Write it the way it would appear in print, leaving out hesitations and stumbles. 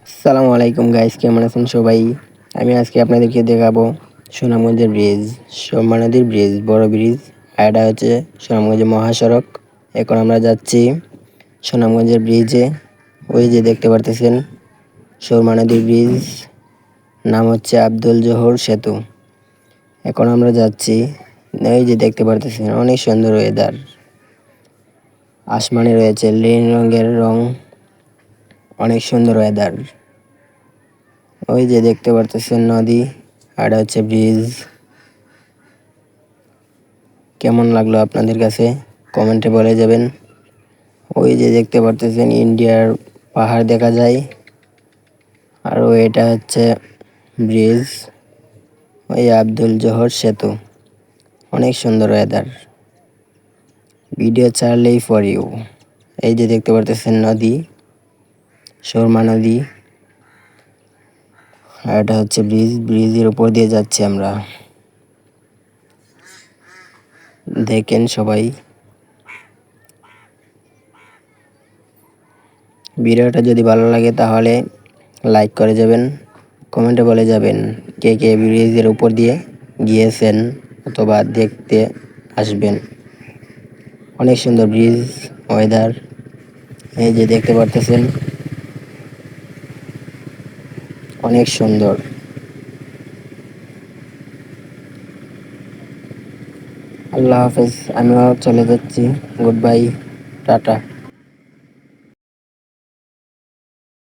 আসসালামু আলাইকুম গাইস, কেমন আছেন সবাই? আমি আজকে আপনাদেরকে দেখাবো সুনামগঞ্জের ব্রিজ, সুরমা নদীর ব্রিজ, বড় ব্রিজ। আর এটা হচ্ছে সুনামগঞ্জের মহাসড়ক। এখন আমরা যাচ্ছি সুনামগঞ্জের ব্রিজে। ওই যে দেখতে পারতেছেন সুরমা নদীর ব্রিজ, নাম হচ্ছে আব্দুল জোহর সেতু। এখন আমরা যাচ্ছি, এই যে দেখতে পারতেছেন অনেক সুন্দর ওয়েদার। আসমানে রয়েছে নীল রঙের রং, অনেক সুন্দর ওয়েদার। ওই যে দেখতে পারতেছেন নদী, আর এটা হচ্ছে ব্রিজ। কেমন লাগলো আপনাদের কাছে কমেন্টে বলে যাবেন। ওই যে দেখতে পারতেছেন ইন্ডিয়ার পাহাড় দেখা যায়। আর এটা হচ্ছে ব্রিজ, ওই আব্দুল জোহর সেতু। অনেক সুন্দর weather, video Charlie for you. এই যে দেখতে পারতেছেন নদী, সুরমা নদী। আর এটা হচ্ছে ব্রিজ, ব্রিজের উপর দিয়ে যাচ্ছি আমরা। দেখেন সবাই, ভিডিওটা যদি ভালো লাগে তাহলে লাইক করে যাবেন, কমেন্টে বলে যাবেন কে কে ব্রিজের উপর দিয়ে গিয়েছেন অথবা দেখতে আসবেন। অনেক সুন্দর ব্রিজ, ওয়েদার। এই যে দেখতে পারতেছেন অনেক সুন্দর। আল্লাহ হাফেজ, আমিও চলে যাচ্ছি। Good bye, tata.